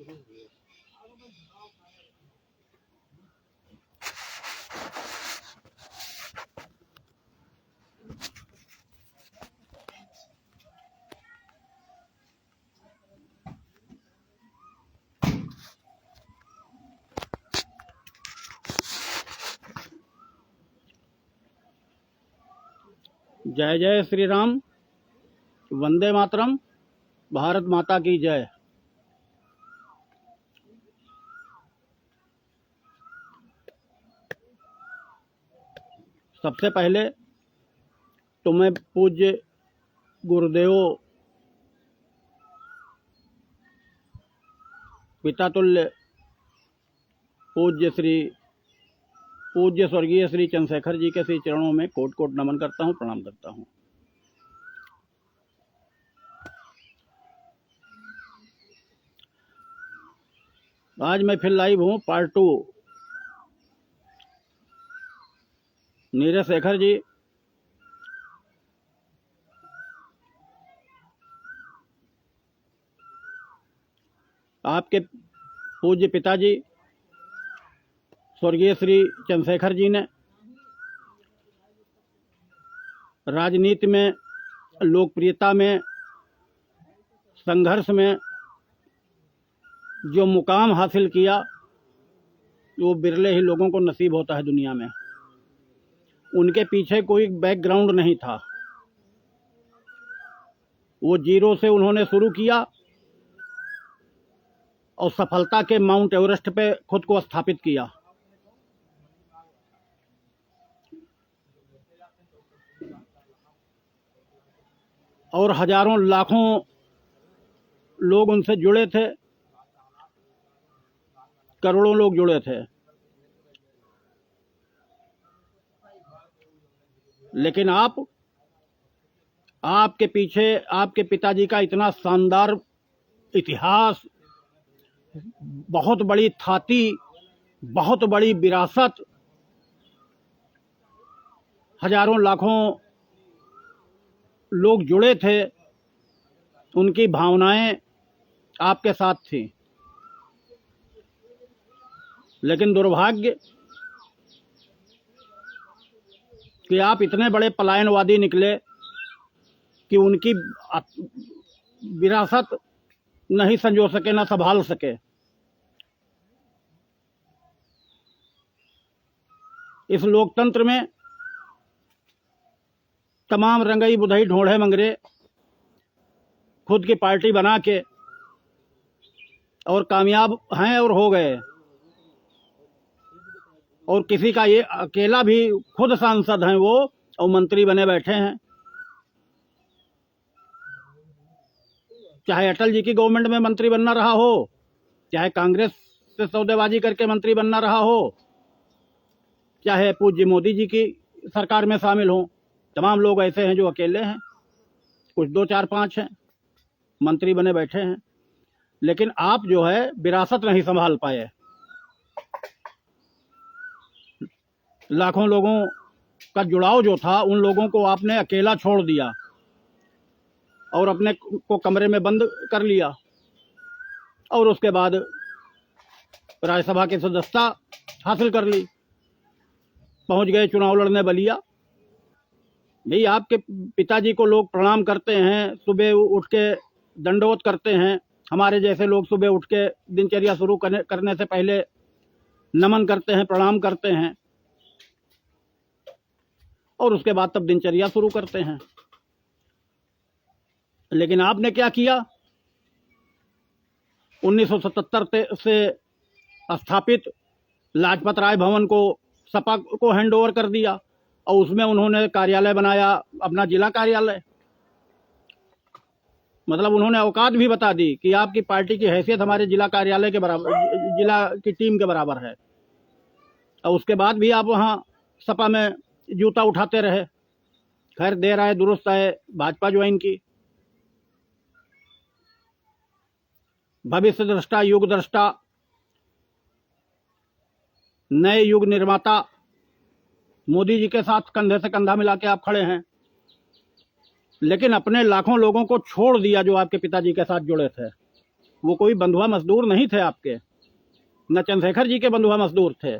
जय जय श्री राम, वंदे मातरम, भारत माता की जय। सबसे पहले तो मैं पूज्य गुरुदेव पितातुल्य पूज्य स्वर्गीय श्री चंद्रशेखर जी के श्री चरणों में कोट कोट नमन करता हूँ, प्रणाम करता हूँ। आज मैं फिर लाइव हूँ पार्ट 2। नीरज शेखर जी आपके पूज्य पिताजी स्वर्गीय श्री चंद्रशेखर जी ने राजनीति में, लोकप्रियता में, संघर्ष में जो मुकाम हासिल किया वो बिरले ही लोगों को नसीब होता है दुनिया में। उनके पीछे कोई बैकग्राउंड नहीं था, वो जीरो से उन्होंने शुरू किया और सफलता के माउंट एवरेस्ट पे खुद को स्थापित किया। और हजारों लाखों लोग उनसे जुड़े थे, करोड़ों लोग जुड़े थे। लेकिन आपके पीछे आपके पिताजी का इतना शानदार इतिहास, बहुत बड़ी थाती, बहुत बड़ी विरासत, हजारों लाखों लोग जुड़े थे, उनकी भावनाएं आपके साथ थी। लेकिन दुर्भाग्य कि आप इतने बड़े पलायनवादी निकले कि उनकी विरासत नहीं संजो सके, न संभाल सके। इस लोकतंत्र में तमाम रंगई बुधई ढोढ़े मंगरे खुद की पार्टी बना के और कामयाब हैं और हो गए, और किसी का ये अकेला भी खुद सांसद हैं वो, और मंत्री बने बैठे हैं। चाहे अटल जी की गवर्नमेंट में मंत्री बनना रहा हो, चाहे कांग्रेस से सौदेबाजी करके मंत्री बनना रहा हो, चाहे पूज्य मोदी जी की सरकार में शामिल हो, तमाम लोग ऐसे हैं जो अकेले हैं, कुछ 2 4 5 हैं, मंत्री बने बैठे हैं। लेकिन आप जो है विरासत नहीं संभाल पाए। लाखों लोगों का जुड़ाव जो था, उन लोगों को आपने अकेला छोड़ दिया और अपने को कमरे में बंद कर लिया, और उसके बाद राज्यसभा की सदस्यता हासिल कर ली, पहुंच गए चुनाव लड़ने बलिया। भाई, आपके पिताजी को लोग प्रणाम करते हैं, सुबह उठ के दंडवत करते हैं। हमारे जैसे लोग सुबह उठ के दिनचर्या शुरू करने से पहले नमन करते हैं, प्रणाम करते हैं, और उसके बाद तब दिनचर्या शुरू करते हैं। लेकिन आपने क्या किया? 1977 से स्थापित लाजपत राय भवन को सपा को हैंडओवर कर दिया, और उसमें उन्होंने कार्यालय बनाया, अपना जिला कार्यालय। मतलब उन्होंने औकात भी बता दी कि आपकी पार्टी की हैसियत हमारे जिला कार्यालय के बराबर, जिला की टीम के बराबर है। और उसके बाद भी आप वहाँ सपा में जूता उठाते रहे। खैर, देर आए दुरुस्त आए, भाजपा ज्वाइन की। भविष्य दृष्टा, युग दृष्टा, नए युग निर्माता मोदी जी के साथ कंधे से कंधा मिला के आप खड़े हैं। लेकिन अपने लाखों लोगों को छोड़ दिया जो आपके पिताजी के साथ जुड़े थे। वो कोई बंधुआ मजदूर नहीं थे आपके, न चंद्रशेखर जी के बंधुआ मजदूर थे।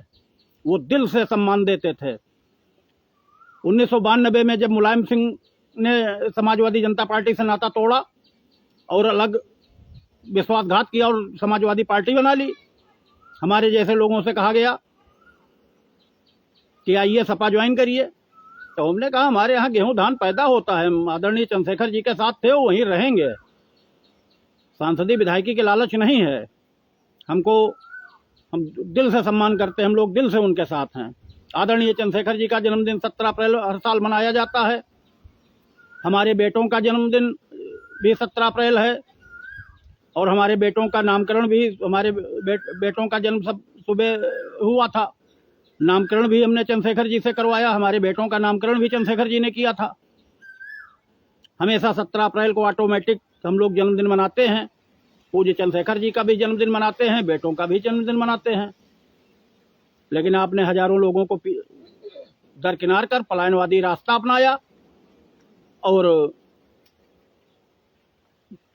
वो दिल से सम्मान देते थे। 1992 में जब मुलायम सिंह ने समाजवादी जनता पार्टी से नाता तोड़ा और अलग विश्वासघात किया और समाजवादी पार्टी बना ली, हमारे जैसे लोगों से कहा गया कि आइए सपा ज्वाइन करिए, तो हमने कहा हमारे यहाँ गेहूं धान पैदा होता है, आदरणीय चंद्रशेखर जी के साथ थे, वो वहीं रहेंगे, सांसदीय विधायकी के लालच नहीं है हमको, हम दिल से सम्मान करते हैं, हम लोग दिल से उनके साथ हैं। आदरणीय चंद्रशेखर जी का जन्मदिन 17 अप्रैल हर साल मनाया जाता है। हमारे बेटों का जन्मदिन भी 17 अप्रैल है और हमारे बेटों का नामकरण भी, हमारे बेटों का जन्म सब सुबह हुआ था, नामकरण भी हमने चंद्रशेखर जी से करवाया, हमारे बेटों का नामकरण भी चंद्रशेखर जी ने किया था। हमेशा 17 अप्रैल को ऑटोमेटिक हम लोग जन्मदिन मनाते हैं। पूज्य चंद्रशेखर जी का भी जन्मदिन मनाते हैं, बेटों का भी जन्मदिन मनाते हैं। लेकिन आपने हजारों लोगों को दरकिनार कर पलायनवादी रास्ता अपनाया और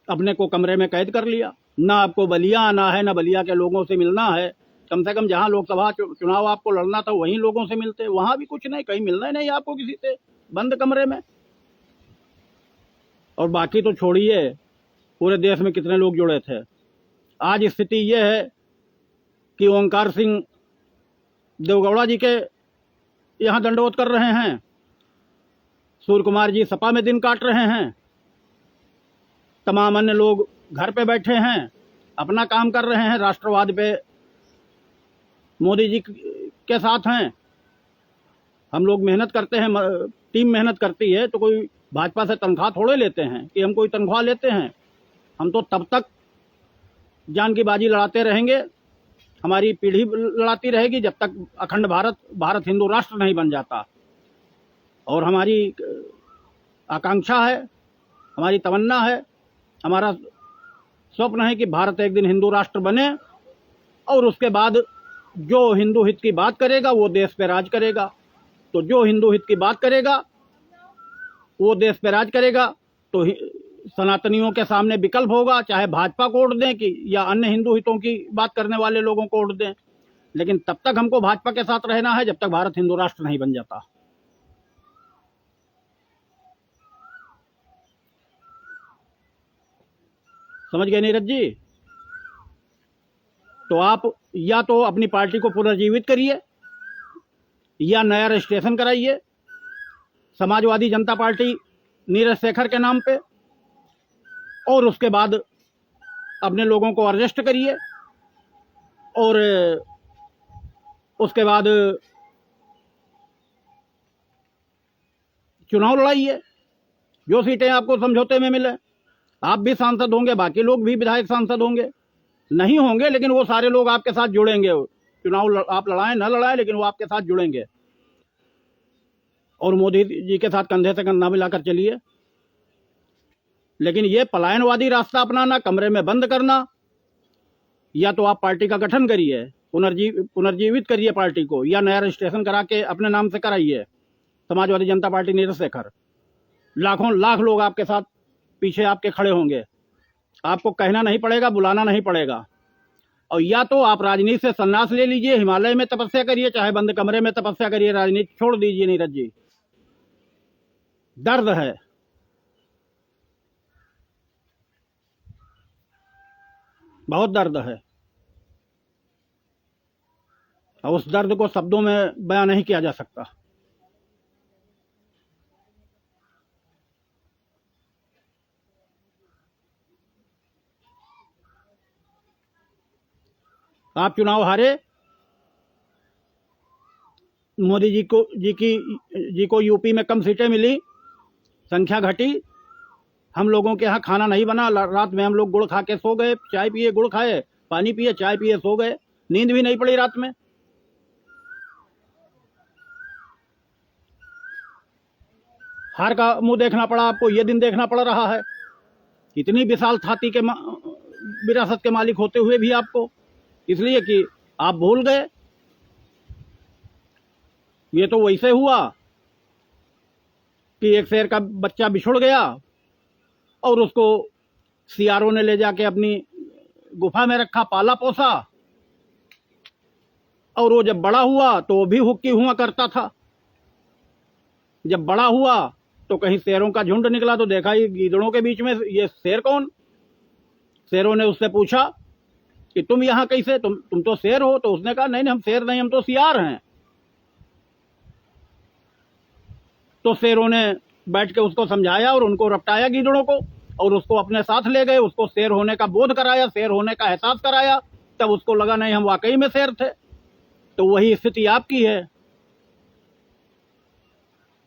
अपने को कमरे में कैद कर लिया। ना आपको बलिया आना है, ना बलिया के लोगों से मिलना है। कम से कम जहां लोकसभा चुनाव आपको लड़ना था वहीं लोगों से मिलते, वहां भी कुछ नहीं, कहीं मिलना ही नहीं आपको किसी से, बंद कमरे में। और बाकी तो छोड़िए, पूरे देश में कितने लोग जुड़े थे। आज स्थिति यह है कि ओंकार सिंह देवगौड़ा जी के यहाँ दंडवत कर रहे हैं, सूर्य कुमार जी सपा में दिन काट रहे हैं, तमाम अन्य लोग घर पे बैठे हैं, अपना काम कर रहे हैं, राष्ट्रवाद पे मोदी जी के साथ हैं। हम लोग मेहनत करते हैं, टीम मेहनत करती है, तो कोई भाजपा से तनख्वाह थोड़े लेते हैं कि हम कोई तनख्वाह लेते हैं। हम तो तब तक जान की बाजी लड़ाते रहेंगे, हमारी पीढ़ी लड़ाती रहेगी जब तक अखंड भारत हिंदू राष्ट्र नहीं बन जाता। और हमारी आकांक्षा है, हमारी तमन्ना है, हमारा स्वप्न है कि भारत एक दिन हिंदू राष्ट्र बने और उसके बाद जो हिंदू हित की बात करेगा वो देश पे राज करेगा। तो जो हिंदू हित की बात करेगा वो देश पे राज करेगा। तो सनातनियों के सामने विकल्प होगा, चाहे भाजपा को वोट दें कि या अन्य हिंदू हितों की बात करने वाले लोगों को वोट दें। लेकिन तब तक हमको भाजपा के साथ रहना है जब तक भारत हिंदू राष्ट्र नहीं बन जाता। समझ गए नीरज जी? तो आप या तो अपनी पार्टी को पुनर्जीवित करिए या नया रजिस्ट्रेशन कराइए समाजवादी जनता पार्टी नीरज शेखर के नाम पे, और उसके बाद अपने लोगों को अरेस्ट करिए और उसके बाद चुनाव लड़ाइए। जो सीटें आपको समझौते में मिले, आप भी सांसद होंगे, बाकी लोग भी विधायक सांसद होंगे, नहीं होंगे लेकिन वो सारे लोग आपके साथ जुड़ेंगे। चुनाव आप लड़ाएं ना लड़ाएं, लेकिन वो आपके साथ जुड़ेंगे। और मोदी जी के साथ कंधे से कंधा मिलाकर चलिए। लेकिन ये पलायनवादी रास्ता अपनाना, कमरे में बंद करना, या तो आप पार्टी का गठन करिए, पुनर्जीवित करिए पार्टी को, या नया रजिस्ट्रेशन करा के अपने नाम से कराइए समाजवादी जनता पार्टी नीरज शेखर। लाखों लाख लोग आपके साथ पीछे आपके खड़े होंगे, आपको कहना नहीं पड़ेगा, बुलाना नहीं पड़ेगा। और या तो आप राजनीति से संन्यास ले लीजिए, हिमालय में तपस्या करिए, चाहे बंद कमरे में तपस्या करिए, राजनीति छोड़ दीजिए। नीरज जी, दर्द है, बहुत दर्द है, और उस दर्द को शब्दों में बयां नहीं किया जा सकता। आप चुनाव हारे, मोदी जी को यूपी में कम सीटें मिली, संख्या घटी, हम लोगों के यहाँ खाना नहीं बना, रात में हम लोग गुड़ खा के सो गए, चाय पिए गुड़ खाए, पानी पिए चाय पिए सो गए, नींद भी नहीं पड़ी रात में। हार का मुंह देखना पड़ा आपको, ये दिन देखना पड़ रहा है। इतनी विशाल छाती के विरासत के मालिक होते हुए भी आपको, इसलिए कि आप भूल गए। ये तो वैसे हुआ कि एक शेर का बच्चा बिछुड़ गया और उसको सीआरओ ने ले जाके अपनी गुफा में रखा, पाला पोसा, और वो जब बड़ा हुआ तो वो भी हुक्की हुआ करता था। जब बड़ा हुआ तो कहीं शेरों का झुंड निकला तो देखा ये गीदड़ों के बीच में ये शेर कौन। शेरों ने उससे पूछा कि तुम यहाँ कैसे, तुम तो शेर हो। तो उसने कहा नहीं नहीं, हम शेर नहीं, हम तो सियार हैं। तो शेरों ने बैठ के उसको समझाया और उनको रपटाया गीदड़ों को, और उसको अपने साथ ले गए, उसको शेर होने का बोध कराया, शेर होने का एहसास कराया। तब उसको लगा नहीं, हम वाकई में शेर थे। तो वही स्थिति आपकी है,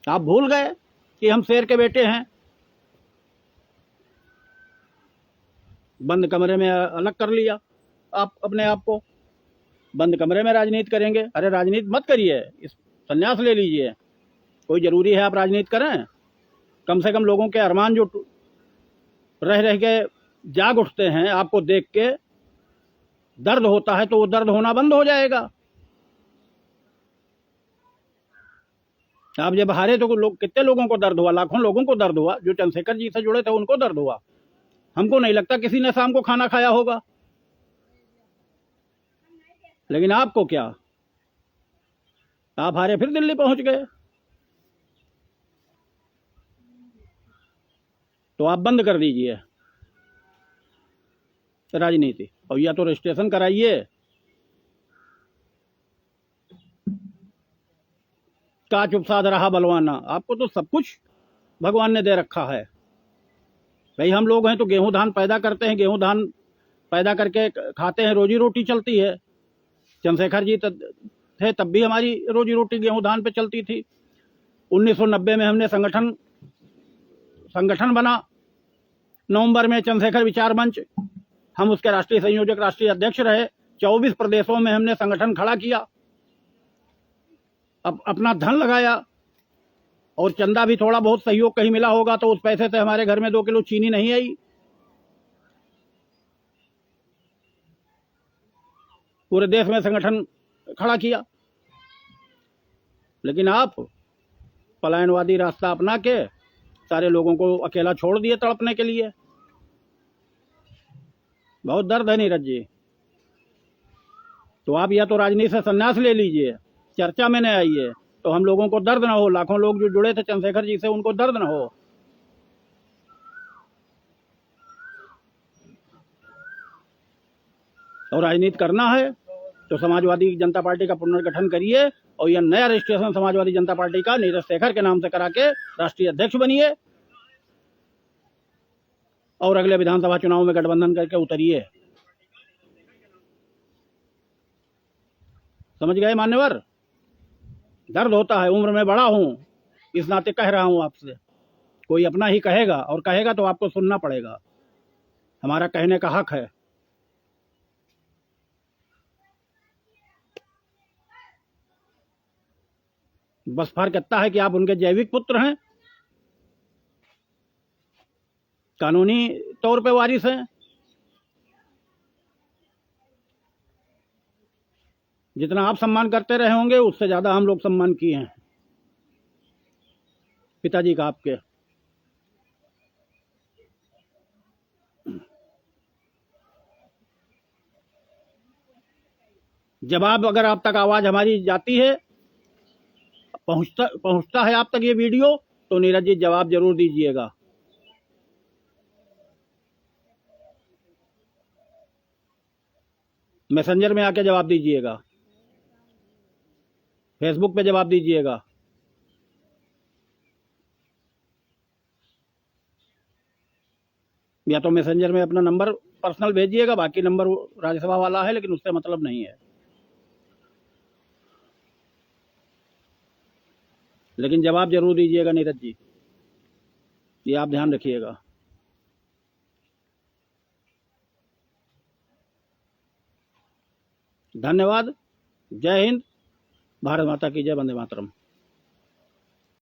आप भूल गए कि हम शेर के बेटे हैं। बंद कमरे में अलग कर लिया आप अपने आप को, बंद कमरे में राजनीति करेंगे। अरे राजनीति मत करिए, इस संन्यास ले लीजिए। कोई जरूरी है आप राजनीति करें? कम से कम लोगों के अरमान जो रह रह के जाग उठते हैं, आपको देख के दर्द होता है, तो वो दर्द होना बंद हो जाएगा। आप जब हारे तो लोग, कितने लोगों को दर्द हुआ, लाखों लोगों को दर्द हुआ। जो चंद्रशेखर जी से जुड़े थे उनको दर्द हुआ। हमको नहीं लगता किसी ने शाम को खाना खाया होगा। लेकिन आपको क्या, आप हारे फिर दिल्ली पहुंच गए। तो आप बंद कर दीजिए राजनीति, और या तो रजिस्ट्रेशन कराइए। का चुप साध रहा बलवाना, आपको तो सब कुछ भगवान ने दे रखा है। भाई हम लोग हैं तो गेहूं धान पैदा करते हैं, गेहूं धान पैदा करके खाते हैं, रोजी रोटी चलती है। चंद्रशेखर जी थे तब भी हमारी रोजी रोटी गेहूं धान पे चलती थी। 1990 में हमने संगठन बना। नवंबर में चंद्रशेखर विचार मंच, हम उसके राष्ट्रीय संयोजक, राष्ट्रीय अध्यक्ष रहे। 24 प्रदेशों में हमने संगठन खड़ा किया, अब अपना धन लगाया, और चंदा भी थोड़ा बहुत सहयोग कहीं मिला होगा तो उस पैसे से हमारे घर में 2 किलो चीनी नहीं आई। पूरे देश में संगठन खड़ा किया। लेकिन आप पलायनवादी रास्ता अपना के सारे लोगों को अकेला छोड़ दिए तड़पने के लिए। बहुत दर्द है नीरज जी। तो आप या तो राजनीति से संन्यास ले लीजिए, चर्चा में न आइए, तो हम लोगों को दर्द ना हो। लाखों लोग जो जुड़े थे चंद्रशेखर जी से, उनको दर्द ना हो। और राजनीति करना है तो समाजवादी जनता पार्टी का पुनर्गठन करिए, और यह नया रजिस्ट्रेशन समाजवादी जनता पार्टी का नीरज शेखर के नाम से करा के राष्ट्रीय अध्यक्ष बनिए, और अगले विधानसभा चुनाव में गठबंधन करके उतरिए। समझ गए मान्यवर? दर्द होता है, उम्र में बड़ा हूं, इस नाते कह रहा हूं आपसे। कोई अपना ही कहेगा, और कहेगा तो आपको सुनना पड़ेगा। हमारा कहने का हक है। बस फर्क इतना है कि आप उनके जैविक पुत्र हैं, कानूनी तौर पे वारिस हैं। जितना आप सम्मान करते रहे होंगे, उससे ज्यादा हम लोग सम्मान किए हैं पिताजी का आपके। जवाब अगर आप तक आवाज हमारी जाती है, पहुंचता है आप तक ये वीडियो, तो नीरज जी जवाब जरूर दीजिएगा। मैसेंजर में आके जवाब दीजिएगा, फेसबुक पे जवाब दीजिएगा। या तो मैसेंजर में अपना नंबर पर्सनल भेजिएगा, बाकी नंबर राज्यसभा वाला है, लेकिन उससे मतलब नहीं है। लेकिन जवाब जरूर दीजिएगा नीरज जी, ये आप ध्यान रखिएगा। धन्यवाद। जय हिंद, भारत माता की जय, वंदे मातरम।